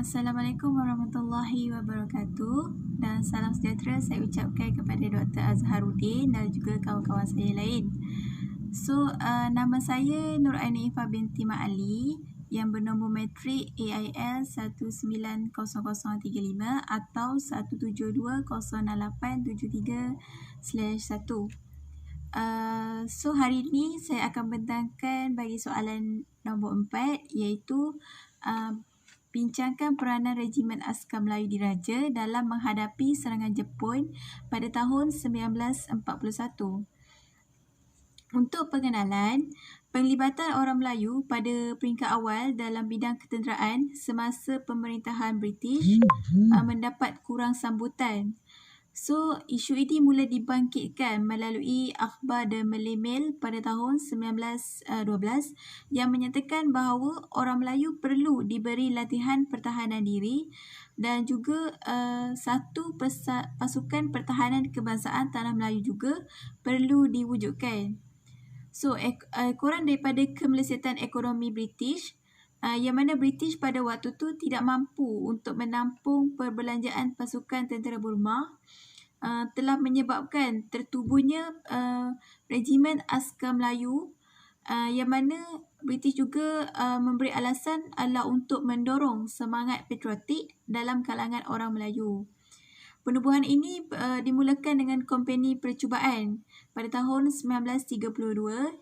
Assalamualaikum warahmatullahi wabarakatuh dan salam sejahtera saya ucapkan kepada Dr. Azharuddin dan juga kawan-kawan saya lain. Nama saya Nur Aini Ifah binti Ma'ali yang bernombor matrik AIL 1900035 atau 1720873/1. Hari ini saya akan bentangkan bagi soalan nombor 4 iaitu bincangkan peranan Regimen Askar Melayu Diraja dalam menghadapi serangan Jepun pada tahun 1941. Untuk pengenalan, penglibatan orang Melayu pada peringkat awal dalam bidang ketenteraan semasa pemerintahan British mendapat kurang sambutan. Isu ini mula dibangkitkan melalui Akhbar The Malay Mail pada tahun 1912 yang menyatakan bahawa orang Melayu perlu diberi latihan pertahanan diri dan juga satu pasukan pertahanan kebangsaan Tanah Melayu juga perlu diwujudkan. Ekoran daripada kemelesatan ekonomi British yang mana British pada waktu itu tidak mampu untuk menampung perbelanjaan pasukan tentera Burma telah menyebabkan tertubuhnya Regimen Askar Melayu yang mana British juga memberi alasan adalah untuk mendorong semangat patriotik dalam kalangan orang Melayu. Penubuhan ini dimulakan dengan Kompeni Percubaan pada tahun 1932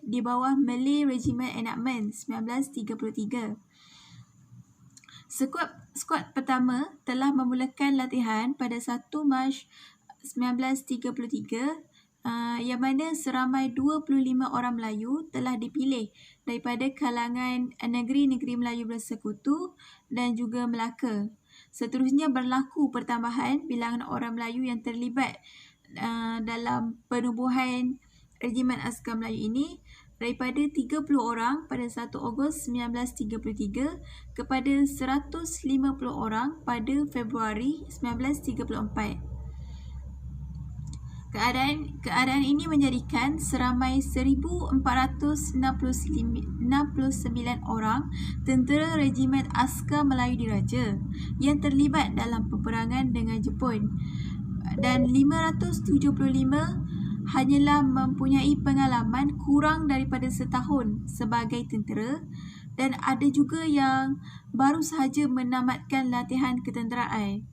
di bawah Malay Regiment Enactment 1933. Skuad pertama telah memulakan latihan pada 1 Mac 1933 yang mana seramai 25 orang Melayu telah dipilih daripada kalangan negeri-negeri Melayu Bersekutu dan juga Melaka. Seterusnya berlaku pertambahan bilangan orang Melayu yang terlibat dalam penubuhan Regimen Askar Melayu ini daripada 30 orang pada 1 Ogos 1933 kepada 150 orang pada Februari 1934. Keadaan ini menjadikan seramai 1469 orang tentera Regimen Askar Melayu Diraja yang terlibat dalam peperangan dengan Jepun dan 575 hanyalah mempunyai pengalaman kurang daripada setahun sebagai tentera dan ada juga yang baru sahaja menamatkan latihan ketenteraan.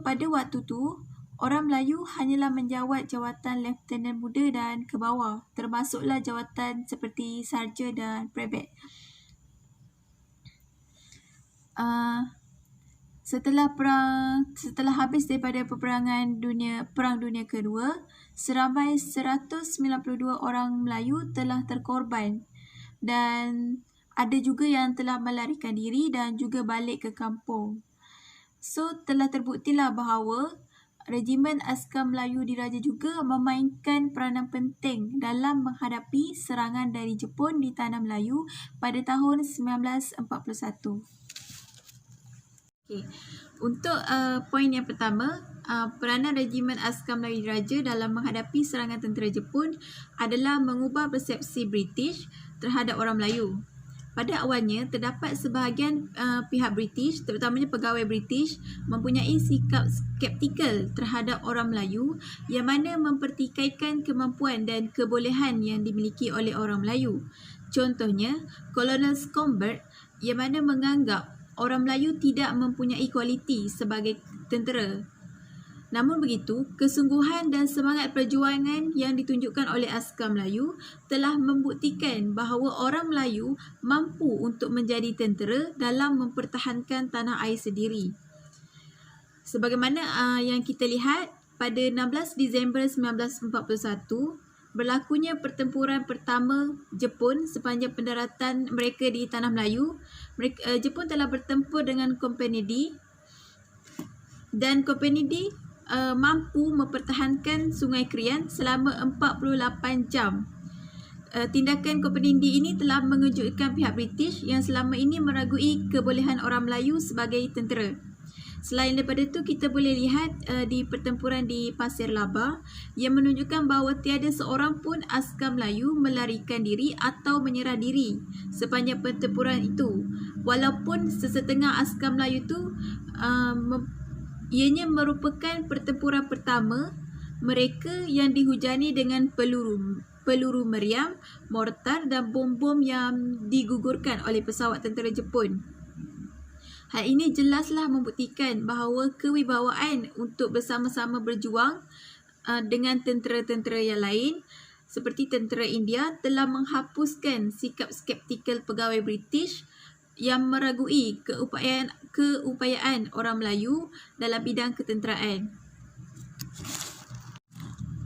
Pada waktu tu orang Melayu hanyalah menjawat jawatan Lieutenant Muda dan ke bawah, termasuklah jawatan seperti Sarja dan Brevet. Setelah habis daripada Perang Dunia Kedua, seramai 192 orang Melayu telah terkorban dan ada juga yang telah melarikan diri dan juga balik ke kampung. Telah terbuktilah bahawa Regimen Askar Melayu Diraja juga memainkan peranan penting dalam menghadapi serangan dari Jepun di Tanah Melayu pada tahun 1941. Untuk poin yang pertama, peranan Regimen Askar Melayu Diraja dalam menghadapi serangan tentera Jepun adalah mengubah persepsi British terhadap orang Melayu. Pada awalnya, terdapat sebahagian pihak British, terutamanya pegawai British, mempunyai sikap skeptikal terhadap orang Melayu yang mana mempertikaikan kemampuan dan kebolehan yang dimiliki oleh orang Melayu. Contohnya, Kolonel Schomberg yang mana menganggap orang Melayu tidak mempunyai kualiti sebagai tentera. Namun begitu, kesungguhan dan semangat perjuangan yang ditunjukkan oleh askar Melayu telah membuktikan bahawa orang Melayu mampu untuk menjadi tentera dalam mempertahankan tanah air sendiri. Sebagaimana yang kita lihat, pada 16 Disember 1941, berlakunya pertempuran pertama Jepun sepanjang pendaratan mereka di Tanah Melayu. Jepun telah bertempur dengan Kompeni D dan Kompeni D mampu mempertahankan Sungai Krian selama 48 jam. Tindakan Kompeni D ini telah mengejutkan pihak British yang selama ini meragui kebolehan orang Melayu sebagai tentera. Selain daripada itu, kita boleh lihat di pertempuran di Pasir Laba yang menunjukkan bahawa tiada seorang pun askar Melayu melarikan diri atau menyerah diri sepanjang pertempuran itu. Walaupun sesetengah askar Melayu itu ianya merupakan pertempuran pertama mereka yang dihujani dengan peluru meriam, mortar dan bom-bom yang digugurkan oleh pesawat tentera Jepun. Hal ini jelaslah membuktikan bahawa kewibawaan untuk bersama-sama berjuang dengan tentera-tentera yang lain seperti tentera India telah menghapuskan sikap skeptikal pegawai British yang meragui keupayaan orang Melayu dalam bidang ketenteraan.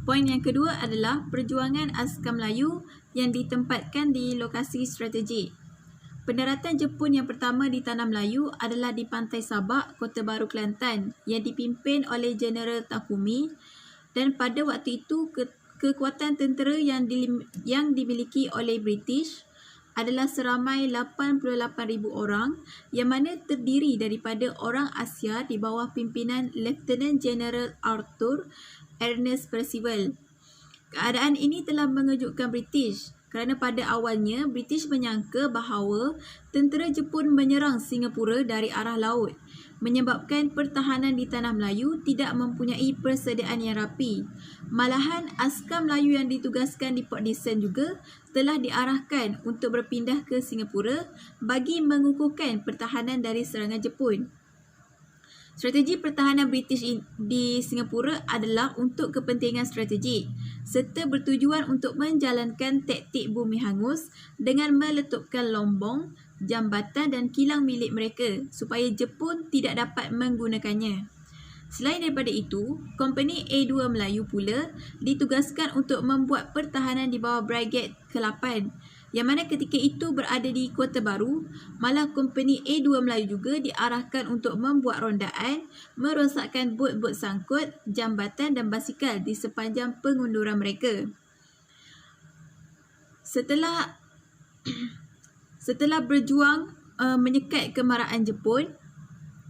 Poin yang kedua adalah perjuangan askar Melayu yang ditempatkan di lokasi strategik. Pendaratan Jepun yang pertama di Tanah Melayu adalah di Pantai Sabak, Kota Baru, Kelantan yang dipimpin oleh Jeneral Takumi, dan pada waktu itu kekuatan tentera yang dimiliki oleh British adalah seramai 88,000 orang yang mana terdiri daripada orang Asia di bawah pimpinan Lieutenant General Arthur Ernest Percival. Keadaan ini telah mengejutkan British kerana pada awalnya British menyangka bahawa tentera Jepun menyerang Singapura dari arah laut, menyebabkan pertahanan di Tanah Melayu tidak mempunyai persediaan yang rapi. Malahan askar Melayu yang ditugaskan di Port Dickson juga telah diarahkan untuk berpindah ke Singapura bagi mengukuhkan pertahanan dari serangan Jepun. Strategi pertahanan British di Singapura adalah untuk kepentingan strategik serta bertujuan untuk menjalankan taktik bumi hangus dengan meletupkan lombong, jambatan dan kilang milik mereka supaya Jepun tidak dapat menggunakannya. Selain daripada itu, Kompeni A2 Melayu pula ditugaskan untuk membuat pertahanan di bawah Brigade ke-8 yang mana ketika itu berada di Kota Baru. Malah Kompeni A2 Melayu juga diarahkan untuk membuat rondaan, merosakkan bot-bot sangkut, jambatan dan basikal di sepanjang pengunduran mereka. Setelah berjuang menyekat kemarahan Jepun,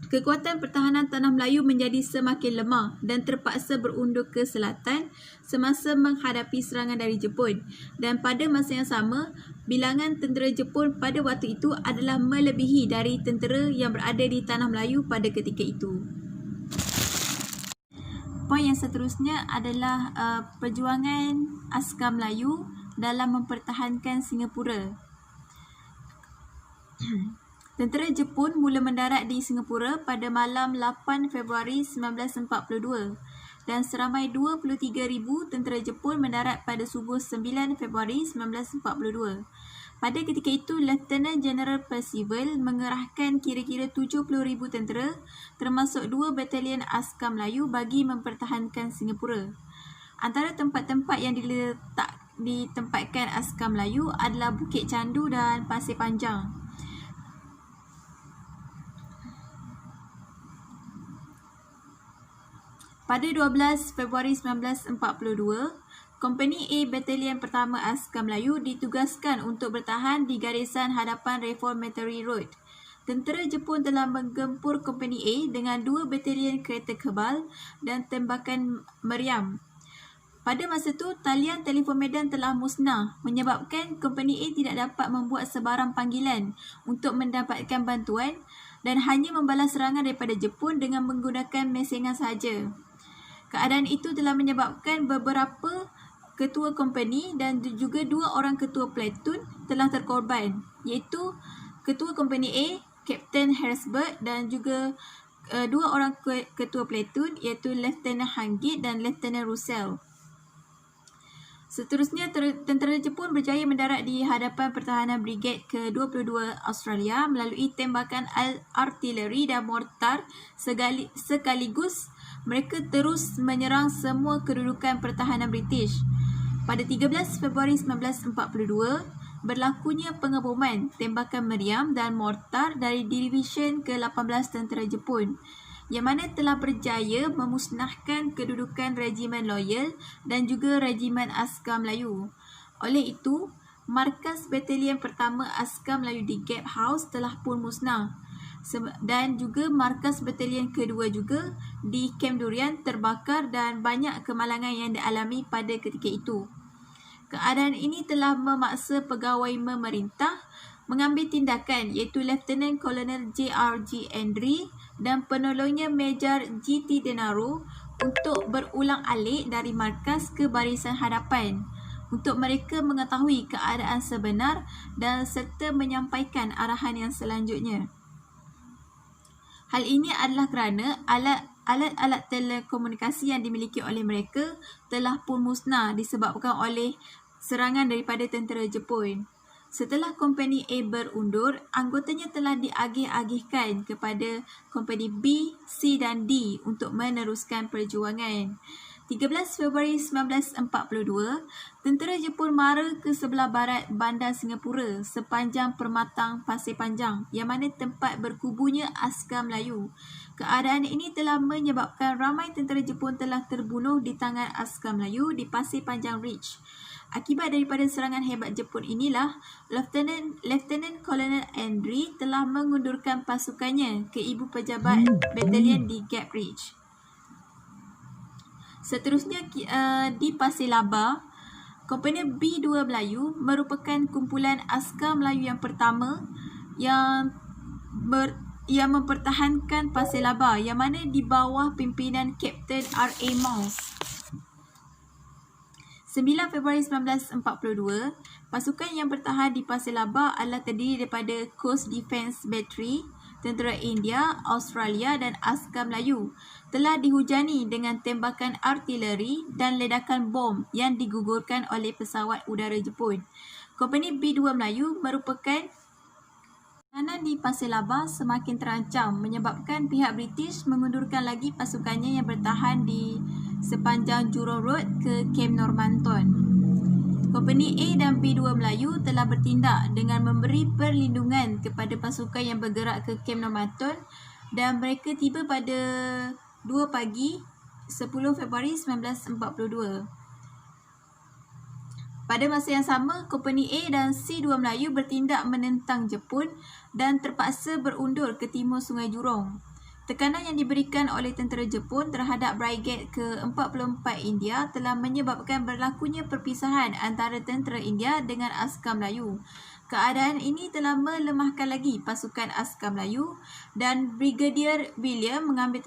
kekuatan pertahanan Tanah Melayu menjadi semakin lemah dan terpaksa berundur ke selatan semasa menghadapi serangan dari Jepun. Dan pada masa yang sama, bilangan tentera Jepun pada waktu itu adalah melebihi dari tentera yang berada di Tanah Melayu pada ketika itu. Poin yang seterusnya adalah perjuangan askar Melayu dalam mempertahankan Singapura. Tentera Jepun mula mendarat di Singapura pada malam 8 Februari 1942 dan seramai 23,000 tentera Jepun mendarat pada subuh 9 Februari 1942. Pada ketika itu, Lieutenant General Percival mengerahkan kira-kira 70,000 tentera termasuk 2 batalion askar Melayu bagi mempertahankan Singapura. Antara tempat-tempat yang ditempatkan askar Melayu adalah Bukit Candu dan Pasir Panjang. Pada 12 Februari 1942, Kompeni A Batalion Pertama Askar Melayu ditugaskan untuk bertahan di garisan hadapan Reformatory Road. Tentera Jepun telah menggempur Kompeni A dengan 2 batalion kereta kebal dan tembakan meriam. Pada masa itu, talian telefon medan telah musnah menyebabkan Kompeni A tidak dapat membuat sebarang panggilan untuk mendapatkan bantuan dan hanya membalas serangan daripada Jepun dengan menggunakan mesengan sahaja. Keadaan itu telah menyebabkan beberapa ketua kompeni dan juga 2 orang ketua platoon telah terkorban, iaitu ketua kompeni A, Kapten Harrisburg, dan juga 2 orang ketua platoon iaitu Lieutenant Hangit dan Lieutenant Russell. Seterusnya, tentera Jepun berjaya mendarat di hadapan pertahanan Brigade ke-22 Australia melalui tembakan artileri dan mortar sekaligus. Mereka terus menyerang semua kedudukan pertahanan British. Pada 13 Februari 1942, berlakunya pengeboman tembakan meriam dan mortar dari Division ke-18 Tentera Jepun yang mana telah berjaya memusnahkan kedudukan Regimen Loyal dan juga Regimen Askar Melayu. Oleh itu, markas Batalion Pertama Askar Melayu di Gap House telah pun musnah. dan juga markas batalion kedua juga di Kem Durian terbakar dan banyak kemalangan yang dialami pada ketika itu. Keadaan ini telah memaksa pegawai memerintah mengambil tindakan iaitu Lieutenant Colonel J.R.G. Andre dan penolongnya Major G.T. Denaro untuk berulang-alik dari markas ke barisan hadapan untuk mereka mengetahui keadaan sebenar dan serta menyampaikan arahan yang selanjutnya. Hal ini adalah kerana alat-alat telekomunikasi yang dimiliki oleh mereka telah pun musnah disebabkan oleh serangan daripada tentera Jepun. Setelah Company A berundur, anggotanya telah diagih-agihkan kepada Company B, C dan D untuk meneruskan perjuangan. 13 Februari 1942, tentera Jepun mara ke sebelah barat bandar Singapura sepanjang permatang Pasir Panjang yang mana tempat berkuburnya askar Melayu. Keadaan ini telah menyebabkan ramai tentera Jepun telah terbunuh di tangan askar Melayu di Pasir Panjang Ridge. Akibat daripada serangan hebat Jepun inilah, Lieutenant Colonel Andre telah mengundurkan pasukannya ke ibu pejabat batalion di Gap Ridge. Seterusnya di Pasir Laba, Kompani B2 Melayu merupakan kumpulan askar Melayu yang pertama yang mempertahankan Pasir Laba yang mana di bawah pimpinan Kapten R.A. Mouse. 9 Februari 1942, pasukan yang bertahan di Pasir Laba adalah terdiri daripada Coast Defence Battery, tentera India, Australia dan askar Melayu telah dihujani dengan tembakan artileri dan ledakan bom yang digugurkan oleh pesawat udara Jepun. Kompani B2 Melayu merupakan pertahanan di Pasir Laba semakin terancam menyebabkan pihak British mengundurkan lagi pasukannya yang bertahan di sepanjang Jurong Road ke Camp Normanton. Kompani A dan B2 Melayu telah bertindak dengan memberi perlindungan kepada pasukan yang bergerak ke Camp Normanton dan mereka tiba pada 2 pagi 10 Februari 1942. Pada masa yang sama, Kompani A dan C2 Melayu bertindak menentang Jepun dan terpaksa berundur ke timur Sungai Jurong. Tekanan yang diberikan oleh tentera Jepun terhadap Brigade ke-44 India telah menyebabkan berlakunya perpisahan antara tentera India dengan askar Melayu. Keadaan ini telah melemahkan lagi pasukan askar Melayu dan Brigadier William mengambil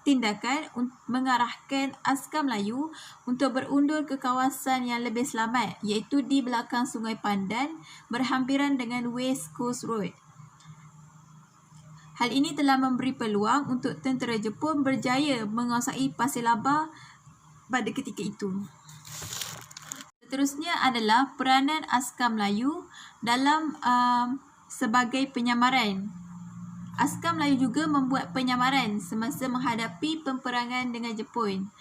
tindakan mengarahkan askar Melayu untuk berundur ke kawasan yang lebih selamat iaitu di belakang Sungai Pandan berhampiran dengan West Coast Road. Hal ini telah memberi peluang untuk tentera Jepun berjaya menguasai Pasir Laba pada ketika itu. Seterusnya adalah peranan askar Melayu dalam sebagai penyamaran. Askar Melayu juga membuat penyamaran semasa menghadapi peperangan dengan Jepun.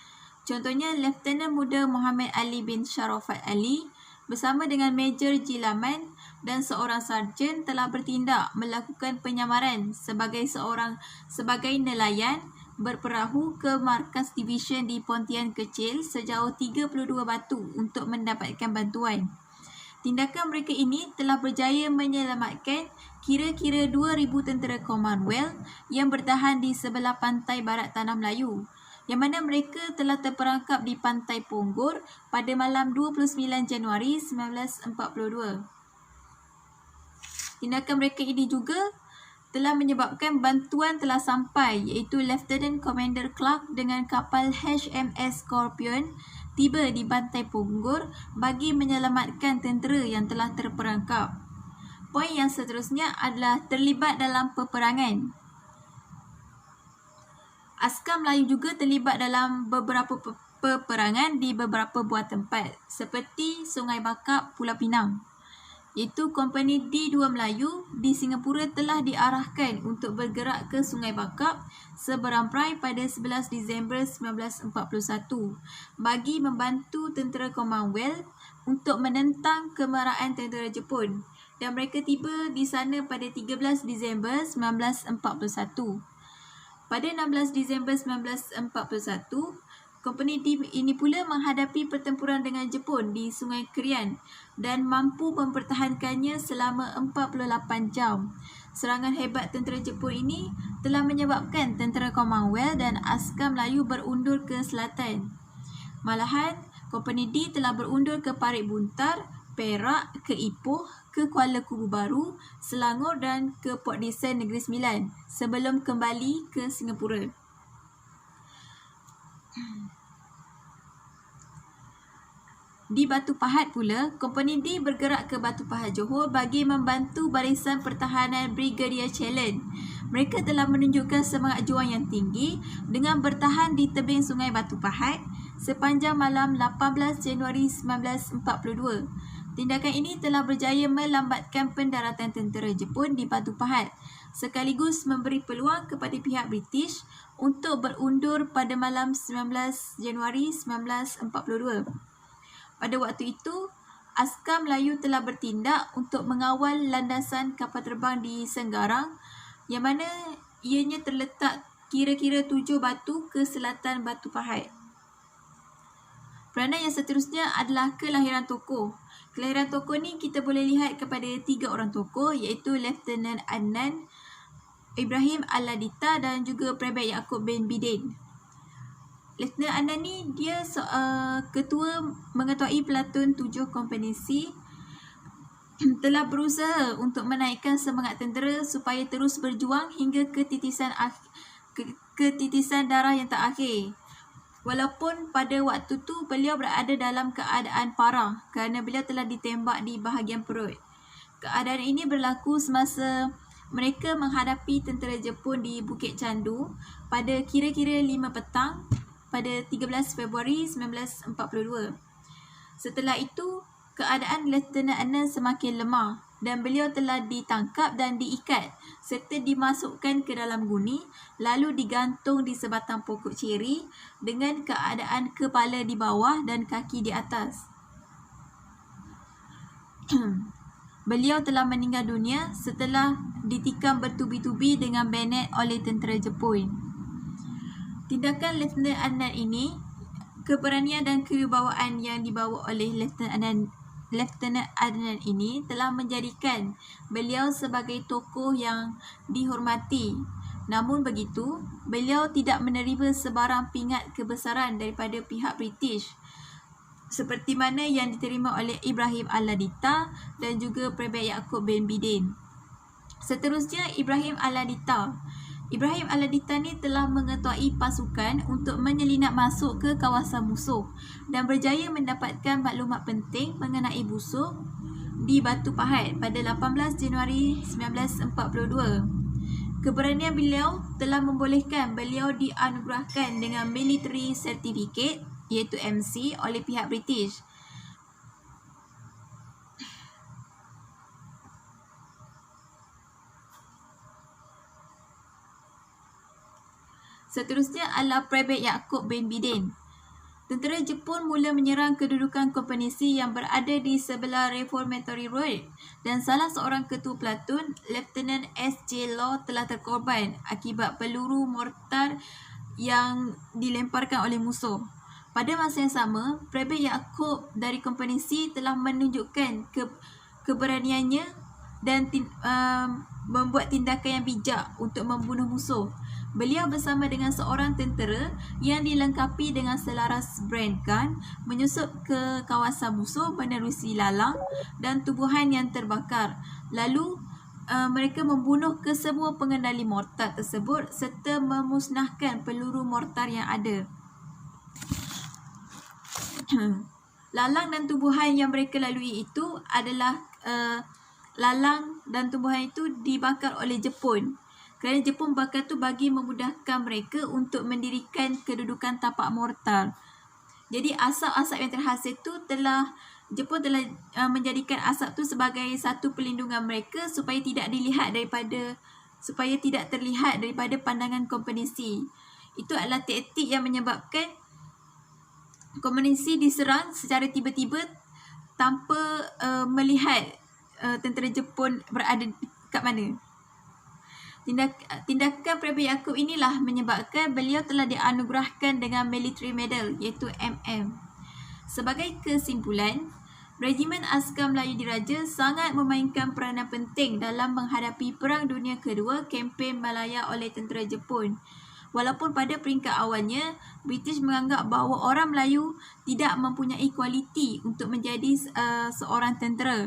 Contohnya, Lieutenant Muda Muhammad Ali bin Sharafat Ali bersama dengan Major G. Laman dan seorang sarjan telah bertindak melakukan penyamaran sebagai nelayan berperahu ke markas division di Pontian Kecil sejauh 32 batu untuk mendapatkan bantuan. Tindakan mereka ini telah berjaya menyelamatkan kira-kira 2,000 tentera Commonwealth yang bertahan di sebelah pantai barat Tanah Melayu, yang mana mereka telah terperangkap di Pantai Ponggor pada malam 29 Januari 1942. Tindakan mereka ini juga telah menyebabkan bantuan telah sampai iaitu Lieutenant Commander Clark dengan kapal HMS Scorpion tiba di Pantai Ponggor bagi menyelamatkan tentera yang telah terperangkap. Poin yang seterusnya adalah terlibat dalam peperangan. Askar Melayu juga terlibat dalam beberapa peperangan di beberapa buah tempat seperti Sungai Bakap, Pulau Pinang. Iaitu Kompani D2 Melayu di Singapura telah diarahkan untuk bergerak ke Sungai Bakap seberampai pada 11 Disember 1941 bagi membantu tentera Commonwealth untuk menentang kemarahan tentera Jepun, dan mereka tiba di sana pada 13 Disember 1941. Pada 16 Disember 1941, Kompani D ini pula menghadapi pertempuran dengan Jepun di Sungai Krian dan mampu mempertahankannya selama 48 jam. Serangan hebat tentera Jepun ini telah menyebabkan tentera Commonwealth dan askar Melayu berundur ke selatan. Malahan, Kompeni D telah berundur ke Parit Buntar, Perak, ke Ipoh, ke Kuala Kubu Baru, Selangor dan ke Port Dickson Negeri Sembilan sebelum kembali ke Singapura. Di Batu Pahat pula, Kompeni D bergerak ke Batu Pahat Johor bagi membantu barisan pertahanan Brigadier Challen. Mereka telah menunjukkan semangat juang yang tinggi dengan bertahan di tebing Sungai Batu Pahat sepanjang malam 18 Januari 1942. Tindakan ini telah berjaya melambatkan pendaratan tentera Jepun di Batu Pahat, sekaligus memberi peluang kepada pihak British untuk berundur pada malam 19 Januari 1942. Pada waktu itu, askar Melayu telah bertindak untuk mengawal landasan kapal terbang di Senggarang yang mana ianya terletak kira-kira 7 batu ke selatan Batu Pahat. Peranan yang seterusnya adalah kelahiran tokoh. Kelahiran tokoh ni kita boleh lihat kepada 3 orang tokoh iaitu Lieutenant Adnan, Ibrahim Al-Ladita dan juga Private Yaakob bin Bidin. Lieutenant Adnan ni dia ketua mengetuai pelatun 7 Kompeni C telah berusaha untuk menaikkan semangat tentera supaya terus berjuang hingga ketitisan darah yang tak akhir. Walaupun pada waktu tu beliau berada dalam keadaan parah kerana beliau telah ditembak di bahagian perut. Keadaan ini berlaku semasa mereka menghadapi tentera Jepun di Bukit Candu pada kira-kira 5 petang pada 13 Februari 1942. Setelah itu, keadaan Lieutenant Adnan semakin lemah dan beliau telah ditangkap dan diikat serta dimasukkan ke dalam guni lalu digantung di sebatang pokok ceri dengan keadaan kepala di bawah dan kaki di atas. Beliau telah meninggal dunia setelah ditikam bertubi-tubi dengan bayonet oleh tentera Jepun. Tindakan Lieutenant Adnan ini, keberanian dan kewibawaan yang dibawa oleh Lieutenant Adnan ini telah menjadikan beliau sebagai tokoh yang dihormati. Namun begitu, beliau tidak menerima sebarang pingat kebesaran daripada pihak British seperti mana yang diterima oleh Ibrahim Al-Ladita dan juga Private Yaakob bin Bidin. Seterusnya, Ibrahim Al-Ladita ni telah mengetuai pasukan untuk menyelinap masuk ke kawasan musuh dan berjaya mendapatkan maklumat penting mengenai musuh di Batu Pahat pada 18 Januari 1942. Keberanian beliau telah membolehkan beliau dianugerahkan dengan Military Certificate iaitu MC oleh pihak British. Seterusnya adalah Private Yaakob bin Bidin. Tentera Jepun mula menyerang kedudukan Kompeni C yang berada di sebelah Reformatory Road dan salah seorang ketua pelatun, Lieutenant S.J. Law telah terkorban akibat peluru mortar yang dilemparkan oleh musuh. Pada masa yang sama, Private Yaakob dari Kompeni C telah menunjukkan keberaniannya dan membuat tindakan yang bijak untuk membunuh musuh. Beliau bersama dengan seorang tentera yang dilengkapi dengan selaras brand gun menyusup ke kawasan musuh menerusi lalang dan tubuhan yang terbakar. Lalu mereka membunuh kesemua pengendali mortar tersebut serta memusnahkan peluru mortar yang ada. Lalang dan tubuhan yang mereka lalui itu adalah lalang dan tubuhan itu dibakar oleh Jepun. Kerana Jepun bakar tu bagi memudahkan mereka untuk mendirikan kedudukan tapak mortar. Jadi asap-asap yang terhasil tu Jepun telah menjadikan asap tu sebagai satu perlindungan mereka supaya tidak terlihat daripada pandangan Kompeni C. Itu adalah taktik yang menyebabkan Kompeni C diserang secara tiba-tiba tanpa melihat tentera Jepun berada kat mana. Tindakan Private Yaakob inilah menyebabkan beliau telah dianugerahkan dengan Military Medal iaitu MM. Sebagai kesimpulan, Regimen Askar Melayu Diraja sangat memainkan peranan penting dalam menghadapi Perang Dunia Kedua, kempen Malaya oleh tentera Jepun. Walaupun pada peringkat awalnya, British menganggap bahawa orang Melayu tidak mempunyai kualiti untuk menjadi seorang tentera.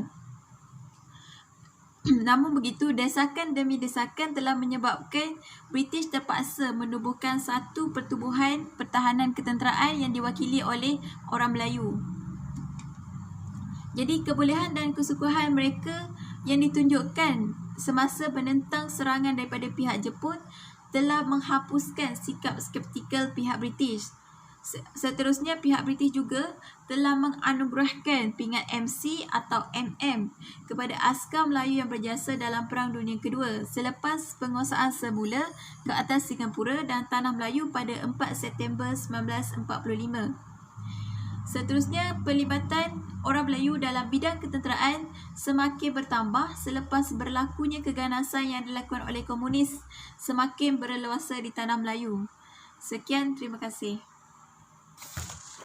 Namun begitu, desakan demi desakan telah menyebabkan British terpaksa menubuhkan satu pertubuhan pertahanan ketenteraan yang diwakili oleh orang Melayu. Jadi kebolehan dan kesukuhan mereka yang ditunjukkan semasa menentang serangan daripada pihak Jepun telah menghapuskan sikap skeptikal pihak British. Seterusnya, pihak British juga telah menganugerahkan pingat MC atau MM kepada askar Melayu yang berjasa dalam Perang Dunia Kedua selepas penguasaan semula ke atas Singapura dan Tanah Melayu pada 4 September 1945. Seterusnya, pelibatan orang Melayu dalam bidang ketenteraan semakin bertambah selepas berlakunya keganasan yang dilakukan oleh komunis semakin berleluasa di Tanah Melayu. Sekian, terima kasih.